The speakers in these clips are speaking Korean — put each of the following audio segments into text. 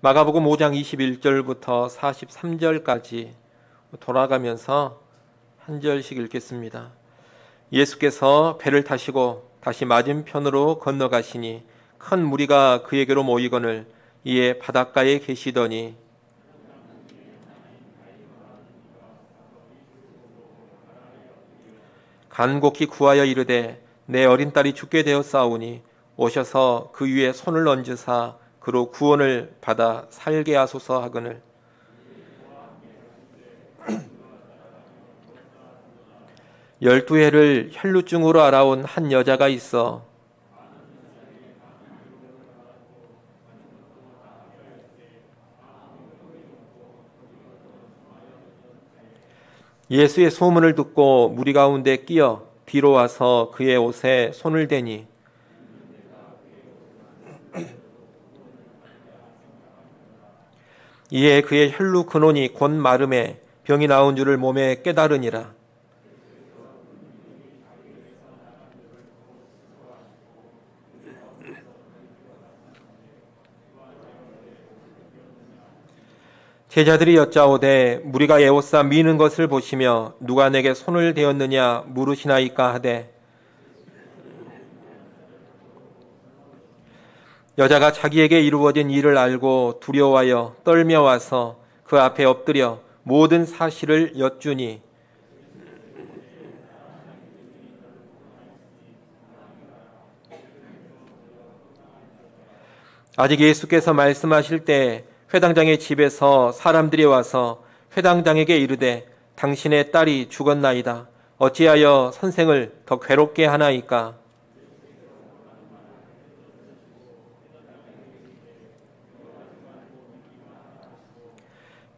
마가복음 5장 21절부터 43절까지 돌아가면서 한 절씩 읽겠습니다. 예수께서 배를 타시고 다시 맞은편으로 건너가시니 큰 무리가 그에게로 모이거늘 이에 바닷가에 계시더니 간곡히 구하여 이르되 내 어린 딸이 죽게 되었사오니 오셔서 그 위에 손을 얹으사 그로 구원을 받아 살게 하소서 하거늘 열두 해를 혈루증으로 알아온 한 여자가 있어 예수의 소문을 듣고 무리 가운데 끼어 뒤로 와서 그의 옷에 손을 대니 이에 그의 혈루 근원이 곧 마름에 병이 나온 줄을 몸에 깨달으니라. 제자들이 여짜오되 무리가 에워싸 미는 것을 보시며 누가 내게 손을 대었느냐 물으시나이까 하되 여자가 자기에게 이루어진 일을 알고 두려워하여 떨며 와서 그 앞에 엎드려 모든 사실을 여쭈니 아직 예수께서 말씀하실 때 회당장의 집에서 사람들이 와서 회당장에게 이르되 당신의 딸이 죽었나이다. 어찌하여 선생을 더 괴롭게 하나이까?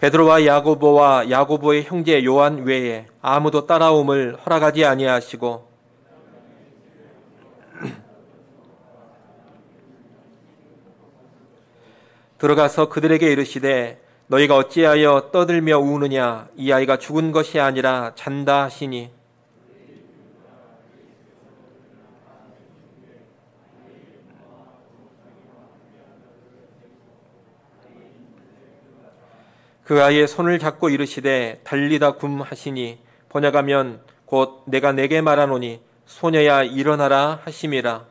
베드로와 야고보의 형제 요한 외에 아무도 따라옴을 허락하지 아니하시고 들어가서 그들에게 이르시되 너희가 어찌하여 떠들며 우느냐 이 아이가 죽은 것이 아니라 잔다 하시니 그 아이의 손을 잡고 이르시되 달리다 굼 하시니 번역하면 곧 내가 내게 말하노니 소녀야 일어나라 하심이라.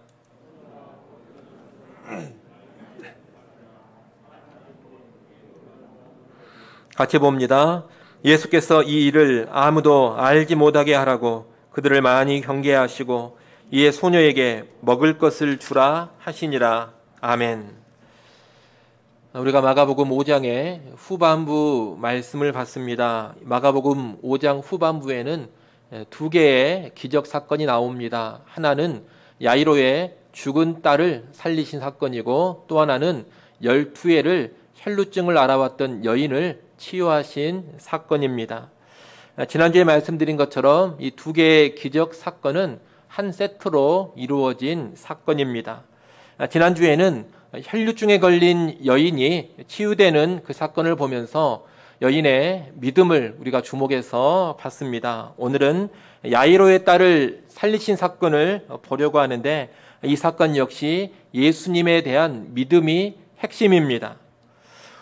같이 봅니다. 예수께서 이 일을 아무도 알지 못하게 하라고 그들을 많이 경계하시고 이에 소녀에게 먹을 것을 주라 하시니라. 아멘. 우리가 마가복음 5장의 후반부 말씀을 봤습니다. 마가복음 5장 후반부에는 두 개의 기적 사건이 나옵니다. 하나는 야이로의 죽은 딸을 살리신 사건이고 또 하나는 12회를 혈루증을 앓아왔던 여인을 치유하신 사건입니다. 지난주에 말씀드린 것처럼 이 두 개의 기적 사건은 한 세트로 이루어진 사건입니다. 지난주에는 혈루증에 걸린 여인이 치유되는 그 사건을 보면서 여인의 믿음을 우리가 주목해서 봤습니다. 오늘은 야이로의 딸을 살리신 사건을 보려고 하는데 이 사건 역시 예수님에 대한 믿음이 핵심입니다.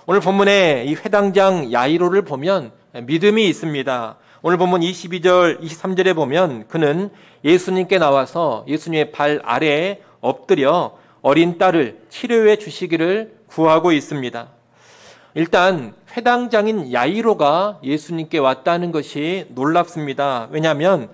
오늘 본문에 이 회당장 야이로를 보면 믿음이 있습니다. 오늘 본문 22절, 23절에 보면 그는 예수님께 나와서 예수님의 발 아래에 엎드려 어린 딸을 치료해 주시기를 구하고 있습니다. 일단 회당장인 야이로가 예수님께 왔다는 것이 놀랍습니다. 왜냐하면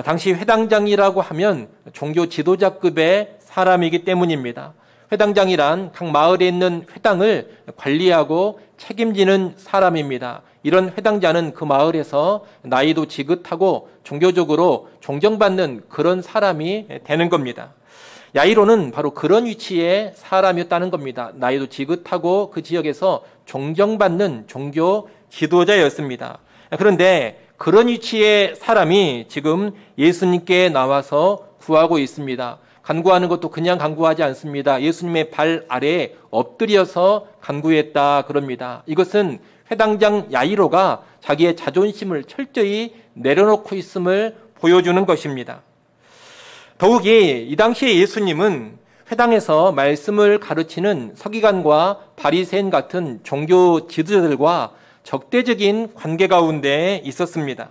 당시 회당장이라고 하면 종교 지도자급의 사람이기 때문입니다. 회당장이란 각 마을에 있는 회당을 관리하고 책임지는 사람입니다. 이런 회당자는 그 마을에서 나이도 지긋하고 종교적으로 존경받는 그런 사람이 되는 겁니다. 야이로는 바로 그런 위치의 사람이었다는 겁니다. 나이도 지긋하고 그 지역에서 존경받는 종교 지도자였습니다. 그런데 그런 위치의 사람이 지금 예수님께 나와서 구하고 있습니다. 간구하는 것도 그냥 간구하지 않습니다. 예수님의 발 아래에 엎드려서 간구했다 그럽니다. 이것은 회당장 야이로가 자기의 자존심을 철저히 내려놓고 있음을 보여주는 것입니다. 더욱이 이 당시에 예수님은 회당에서 말씀을 가르치는 서기관과 바리새인 같은 종교 지도자들과 적대적인 관계 가운데 있었습니다.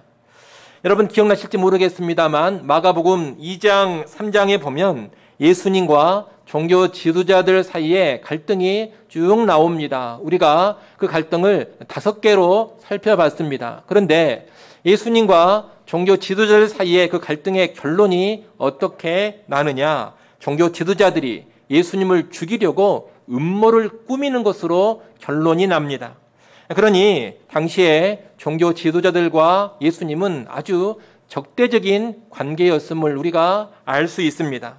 여러분 기억나실지 모르겠습니다만 마가복음 2장, 3장에 보면 예수님과 종교 지도자들 사이에 갈등이 쭉 나옵니다. 우리가 그 갈등을 5개로 살펴봤습니다. 그런데 예수님과 종교 지도자들 사이에 그 갈등의 결론이 어떻게 나느냐? 종교 지도자들이 예수님을 죽이려고 음모를 꾸미는 것으로 결론이 납니다. 그러니 당시에 종교 지도자들과 예수님은 아주 적대적인 관계였음을 우리가 알 수 있습니다.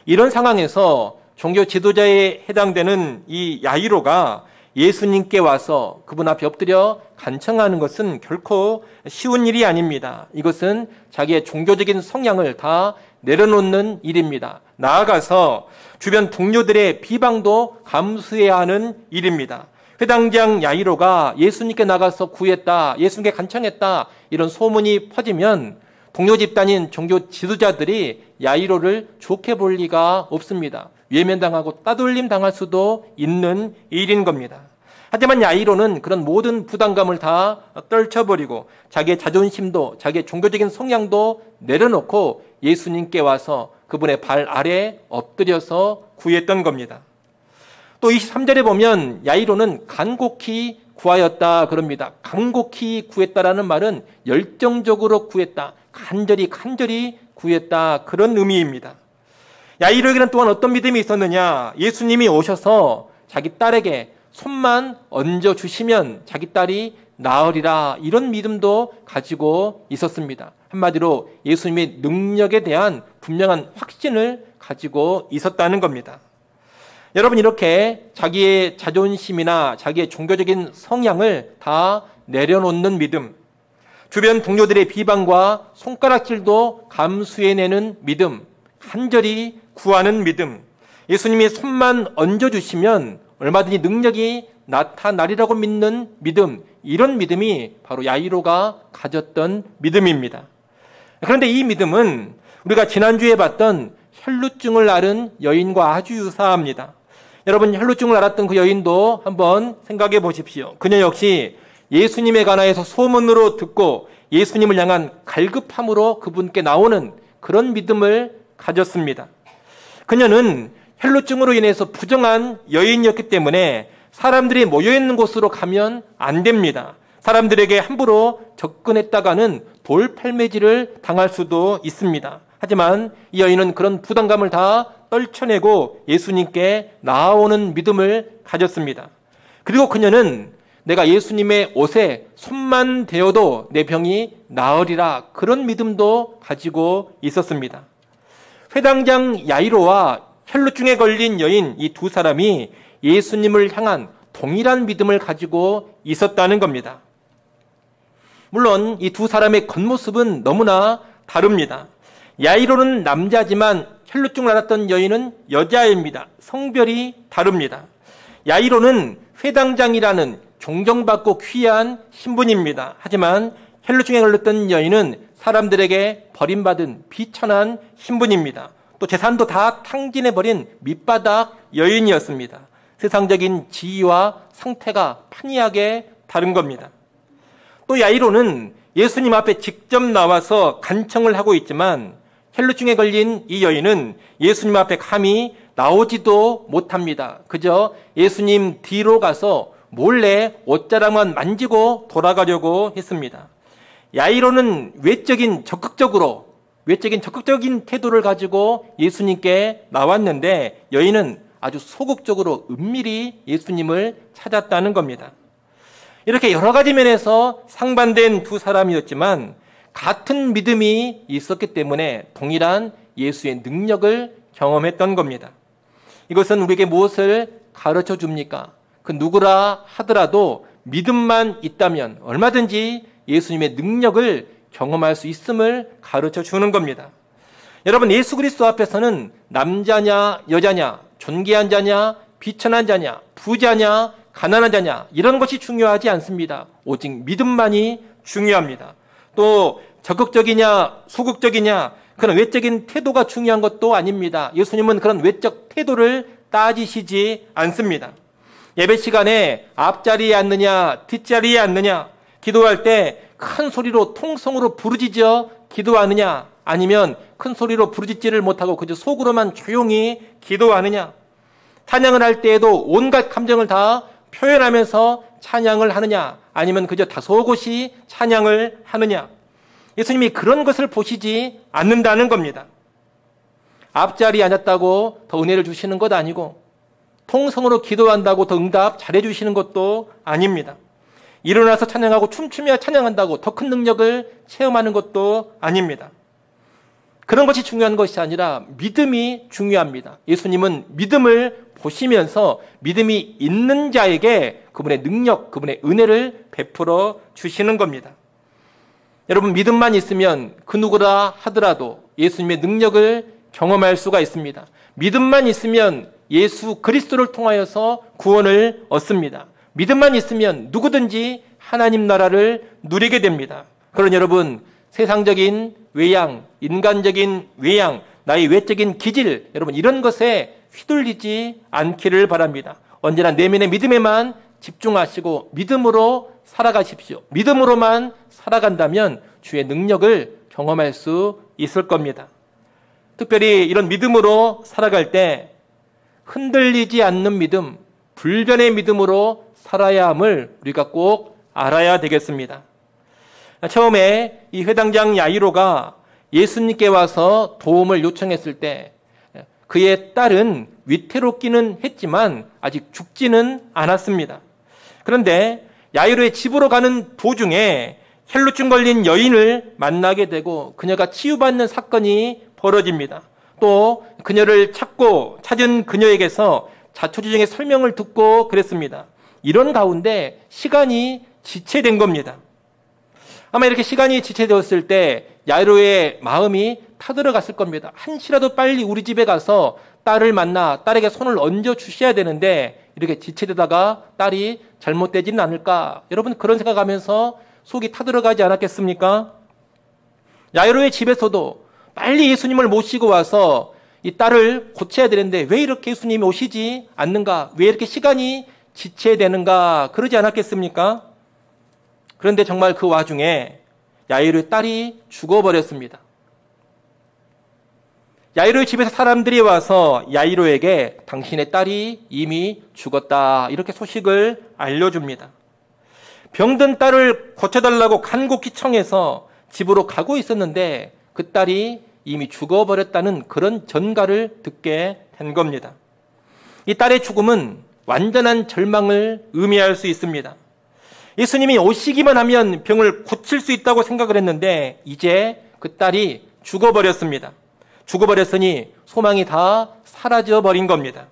이런 상황에서 종교 지도자에 해당되는 이 야이로가 예수님께 와서 그분 앞에 엎드려 간청하는 것은 결코 쉬운 일이 아닙니다. 이것은 자기의 종교적인 성향을 다 내려놓는 일입니다. 나아가서 주변 동료들의 비방도 감수해야 하는 일입니다. 회당장 야이로가 예수님께 나가서 구했다, 예수님께 간청했다, 이런 소문이 퍼지면 동료 집단인 종교 지도자들이 야이로를 좋게 볼 리가 없습니다. 외면당하고 따돌림 당할 수도 있는 일인 겁니다. 하지만 야이로는 그런 모든 부담감을 다 떨쳐버리고 자기의 자존심도 자기의 종교적인 성향도 내려놓고 예수님께 와서 그분의 발 아래 엎드려서 구했던 겁니다. 또 23절에 보면 야이로는 간곡히 구하였다 그럽니다. 간곡히 구했다라는 말은 열정적으로 구했다, 간절히 구했다, 그런 의미입니다. 야이로에게는 또한 어떤 믿음이 있었느냐? 예수님이 오셔서 자기 딸에게 손만 얹어주시면 자기 딸이 나으리라, 이런 믿음도 가지고 있었습니다. 한마디로 예수님의 능력에 대한 분명한 확신을 가지고 있었다는 겁니다. 여러분, 이렇게 자기의 자존심이나 자기의 종교적인 성향을 다 내려놓는 믿음, 주변 동료들의 비방과 손가락질도 감수해내는 믿음, 간절히 구하는 믿음, 예수님이 손만 얹어주시면 얼마든지 능력이 나타나리라고 믿는 믿음, 이런 믿음이 바로 야이로가 가졌던 믿음입니다. 그런데 이 믿음은 우리가 지난주에 봤던 혈루증을 앓은 여인과 아주 유사합니다. 여러분, 혈루증을 앓았던 그 여인도 한번 생각해 보십시오. 그녀 역시 예수님에 관하여서 소문으로 듣고 예수님을 향한 갈급함으로 그분께 나오는 그런 믿음을 가졌습니다. 그녀는 혈루증으로 인해서 부정한 여인이었기 때문에 사람들이 모여있는 곳으로 가면 안 됩니다. 사람들에게 함부로 접근했다가는 돌팔매질을 당할 수도 있습니다. 하지만 이 여인은 그런 부담감을 다 떨쳐내고 예수님께 나아오는 믿음을 가졌습니다. 그리고 그녀는 내가 예수님의 옷에 손만 대어도 내 병이 나으리라, 그런 믿음도 가지고 있었습니다. 회당장 야이로와 혈루증에 걸린 여인, 이 두 사람이 예수님을 향한 동일한 믿음을 가지고 있었다는 겁니다. 물론 이 두 사람의 겉모습은 너무나 다릅니다. 야이로는 남자지만 혈루증을 앓았던 여인은 여자입니다. 성별이 다릅니다. 야이로는 회당장이라는 존경받고 귀한 신분입니다. 하지만 혈루증에 걸렸던 여인은 사람들에게 버림받은 비천한 신분입니다. 또 재산도 다 탕진해버린 밑바닥 여인이었습니다. 세상적인 지위와 상태가 판이하게 다른 겁니다. 또 야이로는 예수님 앞에 직접 나와서 간청을 하고 있지만 혈루증에 걸린 이 여인은 예수님 앞에 감히 나오지도 못합니다. 그저 예수님 뒤로 가서 몰래 옷자락만 만지고 돌아가려고 했습니다. 야이로는 외적인 적극적인 태도를 가지고 예수님께 나왔는데 여인은 아주 소극적으로 은밀히 예수님을 찾았다는 겁니다. 이렇게 여러 가지 면에서 상반된 두 사람이었지만 같은 믿음이 있었기 때문에 동일한 예수의 능력을 경험했던 겁니다. 이것은 우리에게 무엇을 가르쳐 줍니까? 그 누구라 하더라도 믿음만 있다면 얼마든지 예수님의 능력을 경험할 수 있음을 가르쳐 주는 겁니다. 여러분, 예수 그리스도 앞에서는 남자냐 여자냐, 존귀한 자냐 비천한 자냐, 부자냐 가난한 자냐, 이런 것이 중요하지 않습니다. 오직 믿음만이 중요합니다. 또 적극적이냐 소극적이냐, 그런 외적인 태도가 중요한 것도 아닙니다. 예수님은 그런 외적 태도를 따지시지 않습니다. 예배 시간에 앞자리에 앉느냐 뒷자리에 앉느냐, 기도할 때 큰 소리로 통성으로 부르짖어 기도하느냐, 아니면 큰 소리로 부르짖지를 못하고 그저 속으로만 조용히 기도하느냐, 찬양을 할 때에도 온갖 감정을 다 표현하면서 찬양을 하느냐, 아니면 그저 다소곳이 찬양을 하느냐. 예수님이 그런 것을 보시지 않는다는 겁니다. 앞자리에 앉았다고 더 은혜를 주시는 것 아니고, 통성으로 기도한다고 더 응답 잘해 주시는 것도 아닙니다. 일어나서 찬양하고 춤추며 찬양한다고 더 큰 능력을 체험하는 것도 아닙니다. 그런 것이 중요한 것이 아니라 믿음이 중요합니다. 예수님은 믿음을 보시면서 믿음이 있는 자에게 그분의 능력, 그분의 은혜를 베풀어 주시는 겁니다. 여러분, 믿음만 있으면 그 누구라 하더라도 예수님의 능력을 경험할 수가 있습니다. 믿음만 있으면 예수 그리스도를 통하여서 구원을 얻습니다. 믿음만 있으면 누구든지 하나님 나라를 누리게 됩니다. 그러니 여러분, 세상적인 외양, 인간적인 외양, 나의 외적인 기질, 여러분 이런 것에 휘둘리지 않기를 바랍니다. 언제나 내면의 믿음에만 집중하시고 믿음으로 살아가십시오. 믿음으로만 살아간다면 주의 능력을 경험할 수 있을 겁니다. 특별히 이런 믿음으로 살아갈 때 흔들리지 않는 믿음, 불변의 믿음으로 살아야 함을 우리가 꼭 알아야 되겠습니다. 처음에 이 회당장 야이로가 예수님께 와서 도움을 요청했을 때 그의 딸은 위태롭기는 했지만 아직 죽지는 않았습니다. 그런데 야이로의 집으로 가는 도중에 혈루증 걸린 여인을 만나게 되고 그녀가 치유받는 사건이 벌어집니다. 또 그녀를 찾은 그녀에게서 자초지종의 설명을 듣고 그랬습니다. 이런 가운데 시간이 지체된 겁니다. 아마 이렇게 시간이 지체되었을 때 야이로의 마음이 타들어갔을 겁니다. 한시라도 빨리 우리 집에 가서 딸을 만나 딸에게 손을 얹어 주셔야 되는데 이렇게 지체되다가 딸이 잘못되지는 않을까. 여러분 그런 생각하면서 속이 타들어가지 않았겠습니까? 야이로의 집에서도 빨리 예수님을 모시고 와서 이 딸을 고쳐야 되는데 왜 이렇게 예수님이 오시지 않는가? 왜 이렇게 시간이 지체되는가? 그러지 않았겠습니까? 그런데 정말 그 와중에 야이로의 딸이 죽어버렸습니다. 야이로의 집에서 사람들이 와서 야이로에게 당신의 딸이 이미 죽었다 이렇게 소식을 알려줍니다. 병든 딸을 고쳐달라고 간곡히 청해서 집으로 가고 있었는데 그 딸이 이미 죽어버렸다는 그런 전가를 듣게 된 겁니다. 이 딸의 죽음은 완전한 절망을 의미할 수 있습니다. 예수님이 오시기만 하면 병을 고칠 수 있다고 생각을 했는데 이제 그 딸이 죽어버렸습니다. 죽어버렸으니 소망이 다 사라져버린 겁니다.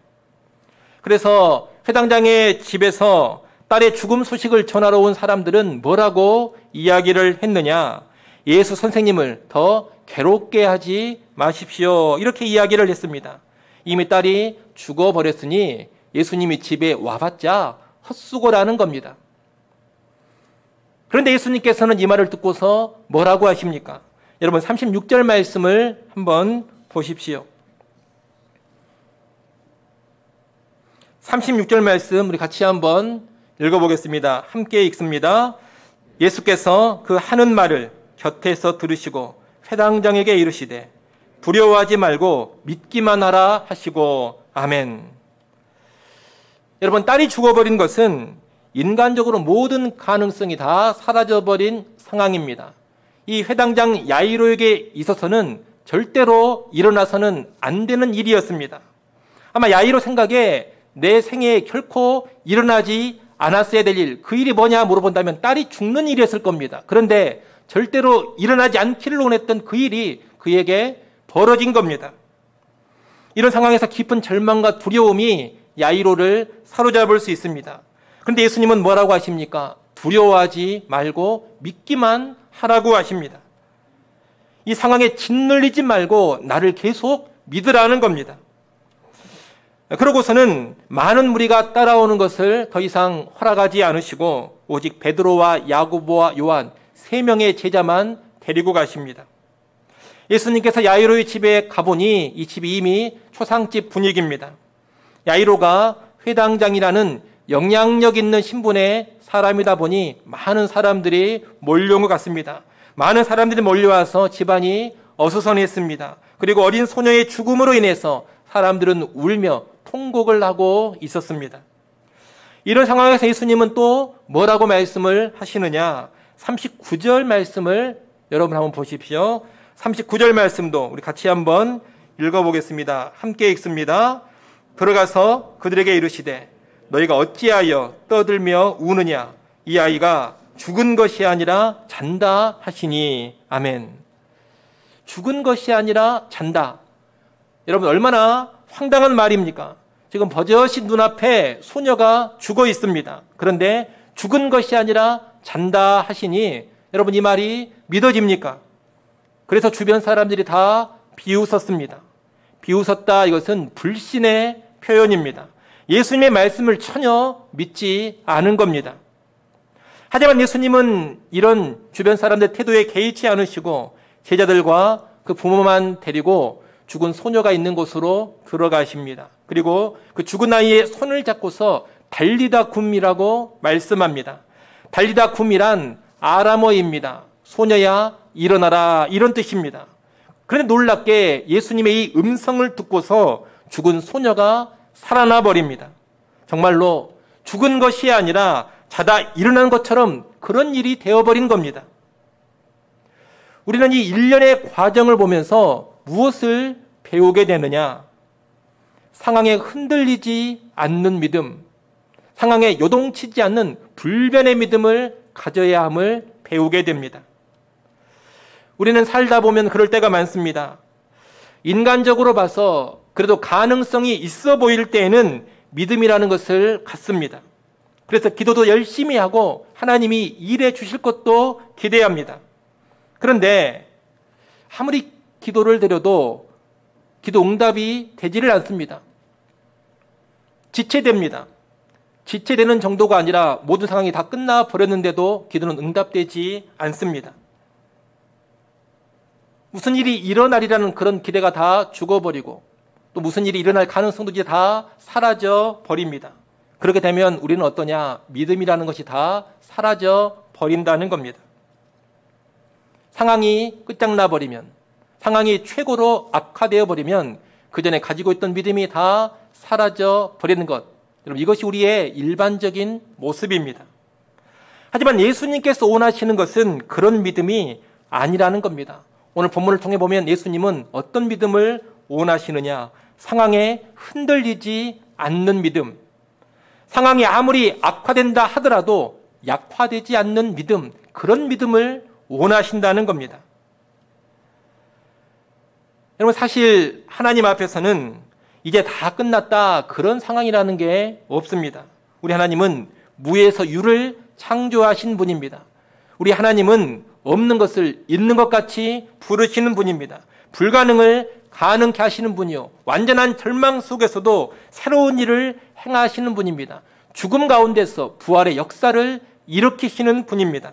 그래서 회당장의 집에서 딸의 죽음 소식을 전하러 온 사람들은 뭐라고 이야기를 했느냐? 예수 선생님을 더 괴롭게 하지 마십시오. 이렇게 이야기를 했습니다. 이미 딸이 죽어버렸으니 예수님이 집에 와봤자 헛수고라는 겁니다. 그런데 예수님께서는 이 말을 듣고서 뭐라고 하십니까? 여러분 36절 말씀을 한번 보십시오. 36절 말씀 우리 같이 한번 읽어보겠습니다. 함께 읽습니다. 예수께서 그 하는 말을 곁에서 들으시고 회당장에게 이르시되 두려워하지 말고 믿기만 하라 하시고 아멘. 여러분 딸이 죽어버린 것은 인간적으로 모든 가능성이 다 사라져버린 상황입니다. 이 회당장 야이로에게 있어서는 절대로 일어나서는 안 되는 일이었습니다. 아마 야이로 생각에 내 생애에 결코 일어나지 않았어야 될 일, 그 일이 뭐냐 물어본다면 딸이 죽는 일이었을 겁니다. 그런데 절대로 일어나지 않기를 원했던 그 일이 그에게 벌어진 겁니다. 이런 상황에서 깊은 절망과 두려움이 야이로를 사로잡을 수 있습니다. 그런데 예수님은 뭐라고 하십니까? 두려워하지 말고 믿기만 하라고 하십니다. 이 상황에 짓눌리지 말고 나를 계속 믿으라는 겁니다. 그러고서는 많은 무리가 따라오는 것을 더 이상 허락하지 않으시고 오직 베드로와 야고보와 요한 3명의 제자만 데리고 가십니다. 예수님께서 야이로의 집에 가보니 이 집이 이미 초상집 분위기입니다. 야이로가 회당장이라는 영향력 있는 신분의 사람이다 보니 많은 사람들이 몰려온 것 같습니다. 많은 사람들이 몰려와서 집안이 어수선했습니다. 그리고 어린 소녀의 죽음으로 인해서 사람들은 울며 통곡을 하고 있었습니다. 이런 상황에서 예수님은 또 뭐라고 말씀을 하시느냐? 39절 말씀을 여러분 한번 보십시오. 39절 말씀도 우리 같이 한번 읽어보겠습니다. 함께 읽습니다. 들어가서 그들에게 이르시되 너희가 어찌하여 떠들며 우느냐? 이 아이가 죽은 것이 아니라 잔다 하시니. 아멘. 죽은 것이 아니라 잔다. 여러분 얼마나 황당한 말입니까? 지금 버젓이 눈앞에 소녀가 죽어 있습니다. 그런데 죽은 것이 아니라 잔다 하시니 여러분 이 말이 믿어집니까? 그래서 주변 사람들이 다 비웃었습니다. 비웃었다, 이것은 불신의 표현입니다. 예수님의 말씀을 전혀 믿지 않은 겁니다. 하지만 예수님은 이런 주변 사람들의 태도에 개의치 않으시고 제자들과 그 부모만 데리고 죽은 소녀가 있는 곳으로 들어가십니다. 그리고 그 죽은 아이의 손을 잡고서 달리다 쿰이라고 말씀합니다. 달리다 쿰이란 아람어입니다. 소녀야 일어나라, 이런 뜻입니다. 그런데 놀랍게 예수님의 이 음성을 듣고서 죽은 소녀가 살아나 버립니다. 정말로 죽은 것이 아니라 자다 일어난 것처럼 그런 일이 되어버린 겁니다. 우리는 이 일련의 과정을 보면서 무엇을 배우게 되느냐? 상황에 흔들리지 않는 믿음, 상황에 요동치지 않는 불변의 믿음을 가져야 함을 배우게 됩니다. 우리는 살다 보면 그럴 때가 많습니다. 인간적으로 봐서 그래도 가능성이 있어 보일 때에는 믿음이라는 것을 갖습니다. 그래서 기도도 열심히 하고 하나님이 일해 주실 것도 기대합니다. 그런데 아무리 기도를 드려도 기도 응답이 되지를 않습니다. 지체됩니다. 지체되는 정도가 아니라 모든 상황이 다 끝나 버렸는데도 기도는 응답되지 않습니다. 무슨 일이 일어나리라는 그런 기대가 다 죽어버리고 또 무슨 일이 일어날 가능성도 이제 다 사라져 버립니다. 그렇게 되면 우리는 어떠냐? 믿음이라는 것이 다 사라져 버린다는 겁니다. 상황이 끝장나 버리면, 상황이 최고로 악화되어 버리면 그 전에 가지고 있던 믿음이 다 사라져 버리는 것. 여러분, 이것이 우리의 일반적인 모습입니다. 하지만 예수님께서 원하시는 것은 그런 믿음이 아니라는 겁니다. 오늘 본문을 통해 보면 예수님은 어떤 믿음을 원하시느냐? 상황에 흔들리지 않는 믿음. 상황이 아무리 악화된다 하더라도 약화되지 않는 믿음, 그런 믿음을 원하신다는 겁니다. 여러분, 사실 하나님 앞에서는 이제 다 끝났다, 그런 상황이라는 게 없습니다. 우리 하나님은 무에서 유를 창조하신 분입니다. 우리 하나님은 없는 것을 있는 것 같이 부르시는 분입니다. 불가능을 가능케 하시는 분이요, 완전한 절망 속에서도 새로운 일을 행하시는 분입니다. 죽음 가운데서 부활의 역사를 일으키시는 분입니다.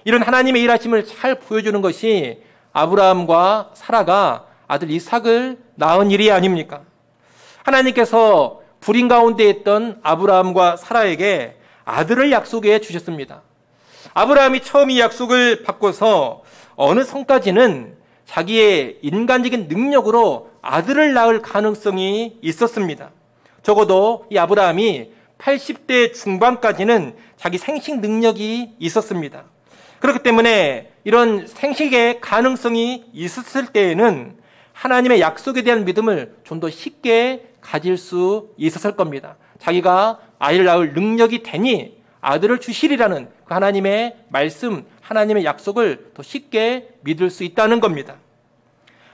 이런 하나님의 일하심을 잘 보여주는 것이 아브라함과 사라가 아들 이삭을 낳은 일이 아닙니까? 하나님께서 불인 가운데 있던 아브라함과 사라에게 아들을 약속해 주셨습니다. 아브라함이 처음 이 약속을 받고서 어느 성까지는 자기의 인간적인 능력으로 아들을 낳을 가능성이 있었습니다. 적어도 이 아브라함이 80대 중반까지는 자기 생식 능력이 있었습니다. 그렇기 때문에 이런 생식의 가능성이 있었을 때에는 하나님의 약속에 대한 믿음을 좀 더 쉽게 가질 수 있었을 겁니다. 자기가 아이를 낳을 능력이 되니 아들을 주시리라는 그 하나님의 말씀, 하나님의 약속을 더 쉽게 믿을 수 있다는 겁니다.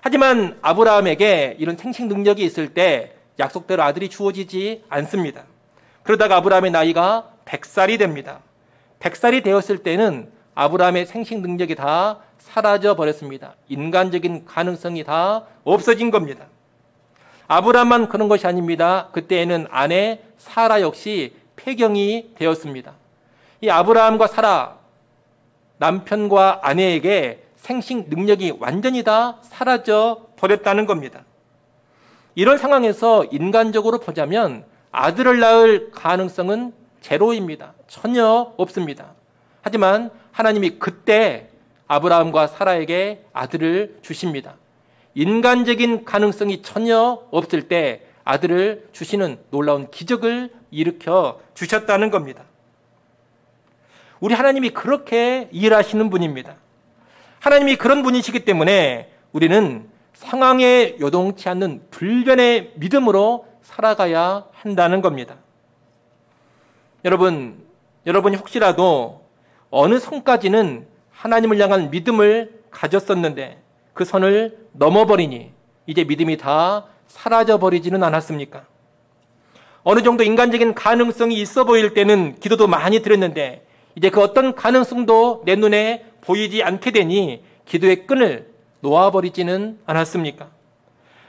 하지만 아브라함에게 이런 생식 능력이 있을 때 약속대로 아들이 주어지지 않습니다. 그러다가 아브라함의 나이가 100살이 됩니다. 100살이 되었을 때는 아브라함의 생식 능력이 다 사라져 버렸습니다. 인간적인 가능성이 다 없어진 겁니다. 아브라함만 그런 것이 아닙니다. 그때에는 아내 사라 역시 폐경이 되었습니다. 이 아브라함과 사라, 남편과 아내에게 생식 능력이 완전히 다 사라져 버렸다는 겁니다. 이런 상황에서 인간적으로 보자면 아들을 낳을 가능성은 제로입니다. 전혀 없습니다. 하지만 하나님이 그때 아브라함과 사라에게 아들을 주십니다. 인간적인 가능성이 전혀 없을 때 아들을 주시는 놀라운 기적을 일으켜 주셨다는 겁니다. 우리 하나님이 그렇게 일하시는 분입니다. 하나님이 그런 분이시기 때문에 우리는 상황에 요동치 않는 불변의 믿음으로 살아가야 한다는 겁니다. 여러분이 혹시라도 어느 선까지는 하나님을 향한 믿음을 가졌었는데 그 선을 넘어버리니 이제 믿음이 다 사라져버리지는 않았습니까? 어느 정도 인간적인 가능성이 있어 보일 때는 기도도 많이 드렸는데 이제 그 어떤 가능성도 내 눈에 보이지 않게 되니 기도의 끈을 놓아버리지는 않았습니까?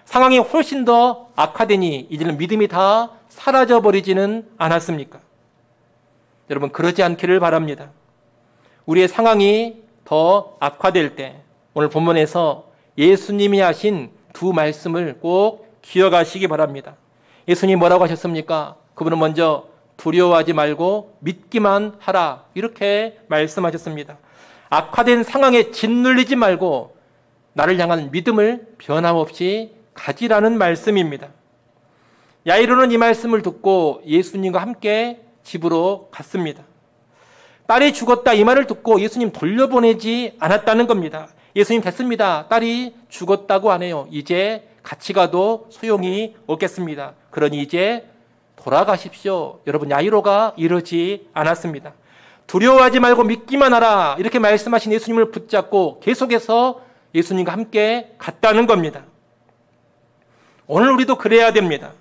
상황이 훨씬 더 악화되니 이제는 믿음이 다 사라져버리지는 않았습니까? 여러분, 그러지 않기를 바랍니다. 우리의 상황이 더 악화될 때 오늘 본문에서 예수님이 하신 두 말씀을 꼭 기억하시기 바랍니다. 예수님이 뭐라고 하셨습니까? 그분은 먼저 두려워하지 말고 믿기만 하라, 이렇게 말씀하셨습니다. 악화된 상황에 짓눌리지 말고 나를 향한 믿음을 변함없이 가지라는 말씀입니다. 야이로는 이 말씀을 듣고 예수님과 함께 집으로 갔습니다. 딸이 죽었다 이 말을 듣고 예수님 돌려보내지 않았다는 겁니다. 예수님, 됐습니다. 딸이 죽었다고 하네요. 이제 같이 가도 소용이 없겠습니다. 그러니 이제 돌아가십시오. 여러분, 야이로가 이러지 않았습니다. 두려워하지 말고 믿기만 하라, 이렇게 말씀하신 예수님을 붙잡고 계속해서 예수님과 함께 갔다는 겁니다. 오늘 우리도 그래야 됩니다.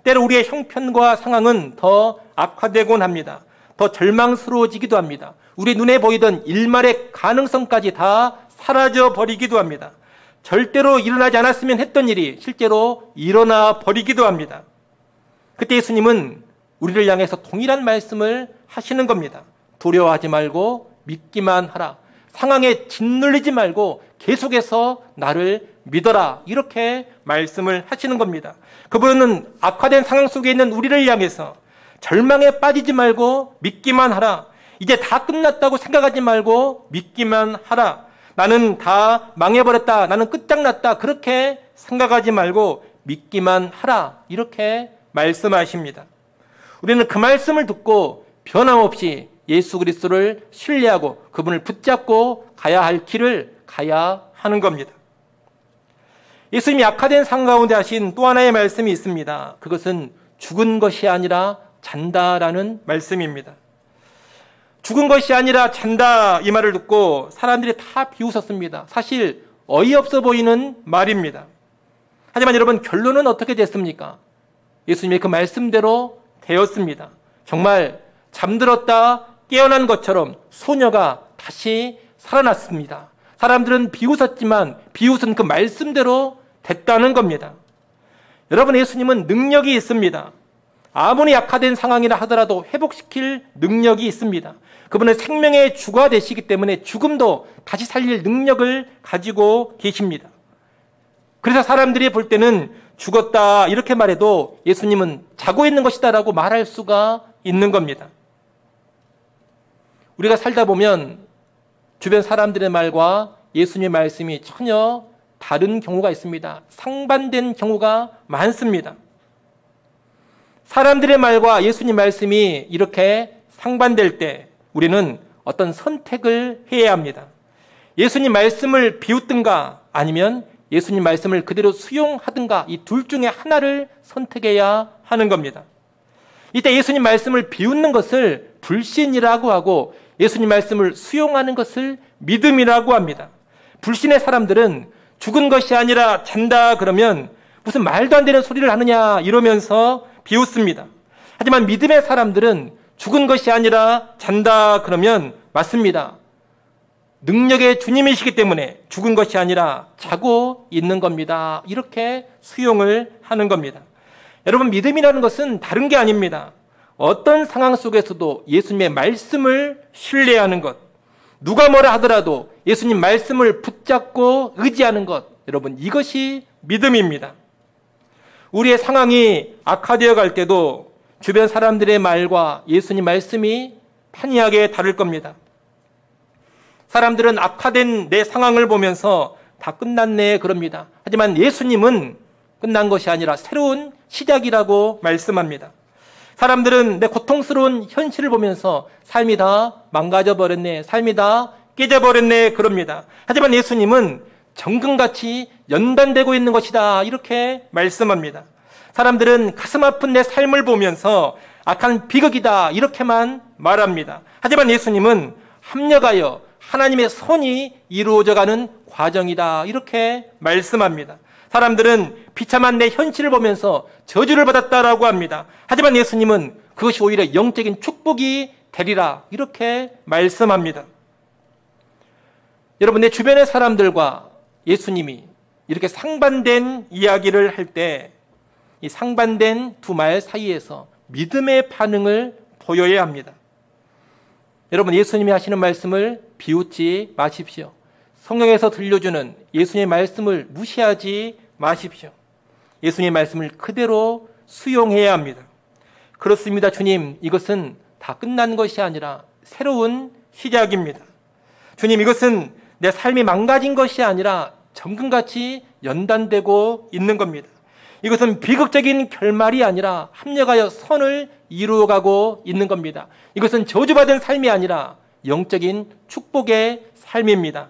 때로 우리의 형편과 상황은 더 악화되곤 합니다. 더 절망스러워지기도 합니다. 우리 눈에 보이던 일말의 가능성까지 다 사라져 버리기도 합니다. 절대로 일어나지 않았으면 했던 일이 실제로 일어나 버리기도 합니다. 그때 예수님은 우리를 향해서 동일한 말씀을 하시는 겁니다. 두려워하지 말고 믿기만 하라. 상황에 짓눌리지 말고 계속해서 나를 믿어라, 이렇게 말씀을 하시는 겁니다. 그분은 악화된 상황 속에 있는 우리를 향해서 절망에 빠지지 말고 믿기만 하라. 이제 다 끝났다고 생각하지 말고 믿기만 하라. 나는 다 망해버렸다, 나는 끝장났다, 그렇게 생각하지 말고 믿기만 하라, 이렇게 말씀하십니다. 우리는 그 말씀을 듣고 변함없이 예수 그리스도를 신뢰하고 그분을 붙잡고 가야 할 길을 가야 하는 겁니다. 예수님이 악화된 상황 가운데 하신 또 하나의 말씀이 있습니다. 그것은 죽은 것이 아니라 잔다라는 말씀입니다. 죽은 것이 아니라 잔다, 이 말을 듣고 사람들이 다 비웃었습니다. 사실 어이없어 보이는 말입니다. 하지만 여러분, 결론은 어떻게 됐습니까? 예수님의 그 말씀대로 되었습니다. 정말 잠들었다 깨어난 것처럼 소녀가 다시 살아났습니다. 사람들은 비웃었지만 비웃은 그 말씀대로 됐다는 겁니다. 여러분, 예수님은 능력이 있습니다. 아무리 약화된 상황이라 하더라도 회복시킬 능력이 있습니다. 그분은 생명의 주가 되시기 때문에 죽음도 다시 살릴 능력을 가지고 계십니다. 그래서 사람들이 볼 때는 죽었다 이렇게 말해도 예수님은 자고 있는 것이다라고 말할 수가 있는 겁니다. 우리가 살다 보면 주변 사람들의 말과 예수님의 말씀이 전혀 다른 경우가 있습니다. 상반된 경우가 많습니다. 사람들의 말과 예수님 말씀이 이렇게 상반될 때 우리는 어떤 선택을 해야 합니다. 예수님 말씀을 비웃든가 아니면 예수님 말씀을 그대로 수용하든가, 이 둘 중에 하나를 선택해야 하는 겁니다. 이때 예수님 말씀을 비웃는 것을 불신이라고 하고 예수님 말씀을 수용하는 것을 믿음이라고 합니다. 불신의 사람들은 죽은 것이 아니라 잔다 그러면 무슨 말도 안 되는 소리를 하느냐 이러면서 비웃습니다. 하지만 믿음의 사람들은 죽은 것이 아니라 잔다 그러면 맞습니다. 능력의 주님이시기 때문에 죽은 것이 아니라 자고 있는 겁니다. 이렇게 수용을 하는 겁니다. 여러분, 믿음이라는 것은 다른 게 아닙니다. 어떤 상황 속에서도 예수님의 말씀을 신뢰하는 것, 누가 뭐라 하더라도 예수님 말씀을 붙잡고 의지하는 것, 여러분 이것이 믿음입니다. 우리의 상황이 악화되어 갈 때도 주변 사람들의 말과 예수님 말씀이 판이하게 다를 겁니다. 사람들은 악화된 내 상황을 보면서 다 끝났네 그럽니다. 하지만 예수님은 끝난 것이 아니라 새로운 시작이라고 말씀합니다. 사람들은 내 고통스러운 현실을 보면서 삶이 다 망가져버렸네, 삶이 다 깨져버렸네 그럽니다. 하지만 예수님은 정금같이 연단되고 있는 것이다 이렇게 말씀합니다. 사람들은 가슴 아픈 내 삶을 보면서 악한 비극이다 이렇게만 말합니다. 하지만 예수님은 합력하여 하나님의 선이 이루어져가는 과정이다 이렇게 말씀합니다. 사람들은 비참한 내 현실을 보면서 저주를 받았다라고 합니다. 하지만 예수님은 그것이 오히려 영적인 축복이 되리라 이렇게 말씀합니다. 여러분, 내 주변의 사람들과 예수님이 이렇게 상반된 이야기를 할 때 이 상반된 두 말 사이에서 믿음의 반응을 보여야 합니다. 여러분, 예수님이 하시는 말씀을 비웃지 마십시오. 성경에서 들려주는 예수님의 말씀을 무시하지 마십시오. 예수님의 말씀을 그대로 수용해야 합니다. 그렇습니다, 주님. 이것은 다 끝난 것이 아니라 새로운 시작입니다. 주님, 이것은 내 삶이 망가진 것이 아니라 정금같이 연단되고 있는 겁니다. 이것은 비극적인 결말이 아니라 합력하여 선을 이루어가고 있는 겁니다. 이것은 저주받은 삶이 아니라 영적인 축복의 삶입니다.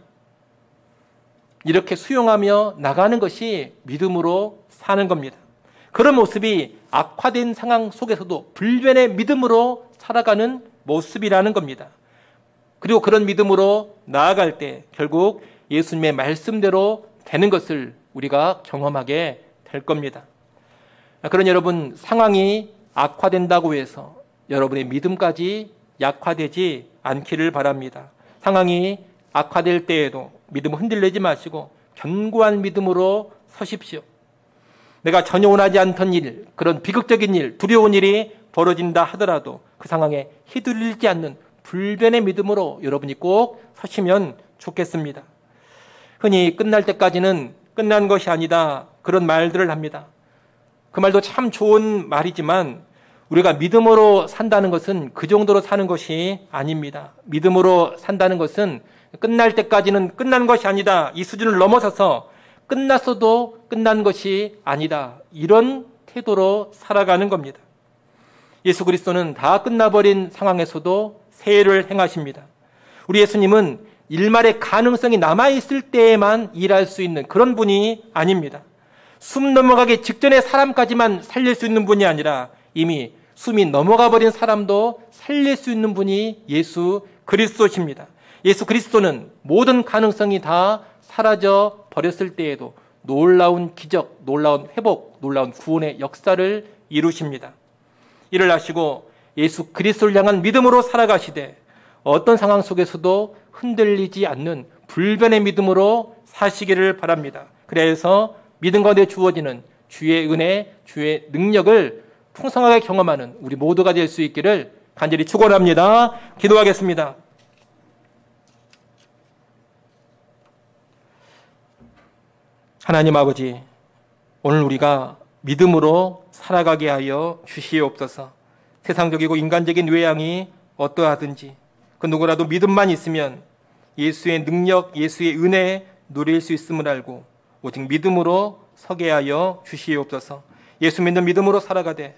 이렇게 수용하며 나가는 것이 믿음으로 사는 겁니다. 그런 모습이 악화된 상황 속에서도 불변의 믿음으로 살아가는 모습이라는 겁니다. 그리고 그런 믿음으로 나아갈 때 결국 예수님의 말씀대로 되는 것을 우리가 경험하게 될 겁니다. 그런 여러분, 상황이 악화된다고 해서 여러분의 믿음까지 약화되지 않기를 바랍니다. 상황이 악화될 때에도 믿음을 흔들리지 마시고 견고한 믿음으로 서십시오. 내가 전혀 원하지 않던 일, 그런 비극적인 일, 두려운 일이 벌어진다 하더라도 그 상황에 휘둘리지 않는 불변의 믿음으로 여러분이 꼭 서시면 좋겠습니다. 흔히 끝날 때까지는 끝난 것이 아니다 그런 말들을 합니다. 그 말도 참 좋은 말이지만 우리가 믿음으로 산다는 것은 그 정도로 사는 것이 아닙니다. 믿음으로 산다는 것은 끝날 때까지는 끝난 것이 아니다. 이 수준을 넘어서서 끝났어도 끝난 것이 아니다. 이런 태도로 살아가는 겁니다. 예수 그리스도는 다 끝나버린 상황에서도 세일을 행하십니다. 우리 예수님은 일말의 가능성이 남아있을 때에만 일할 수 있는 그런 분이 아닙니다. 숨 넘어가기 직전의 사람까지만 살릴 수 있는 분이 아니라 이미 숨이 넘어가 버린 사람도 살릴 수 있는 분이 예수 그리스도십니다. 예수 그리스도는 모든 가능성이 다 사라져 버렸을 때에도 놀라운 기적, 놀라운 회복, 놀라운 구원의 역사를 이루십니다. 이를 아시고 예수 그리스도를 향한 믿음으로 살아가시되 어떤 상황 속에서도 흔들리지 않는 불변의 믿음으로 사시기를 바랍니다. 그래서 믿음 가운데 주어지는 주의 은혜, 주의 능력을 풍성하게 경험하는 우리 모두가 될 수 있기를 간절히 축원합니다. 기도하겠습니다. 하나님 아버지, 오늘 우리가 믿음으로 살아가게 하여 주시옵소서. 세상적이고 인간적인 외양이 어떠하든지 그 누구라도 믿음만 있으면 예수의 능력, 예수의 은혜 누릴 수 있음을 알고 오직 믿음으로 서게 하여 주시옵소서. 예수 믿는 믿음으로 살아가되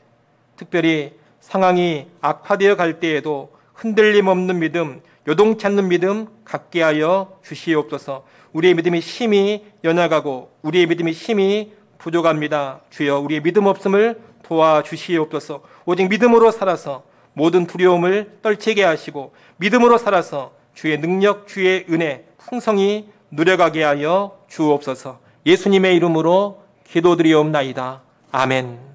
특별히 상황이 악화되어 갈 때에도 흔들림 없는 믿음, 요동치 않는 믿음 갖게 하여 주시옵소서. 우리의 믿음이 심히 연약하고 우리의 믿음이 심히 부족합니다. 주여, 우리의 믿음 없음을 도와주시옵소서. 오직 믿음으로 살아서 모든 두려움을 떨치게 하시고 믿음으로 살아서 주의 능력, 주의 은혜 풍성히 누려가게 하여 주옵소서. 예수님의 이름으로 기도드리옵나이다. 아멘.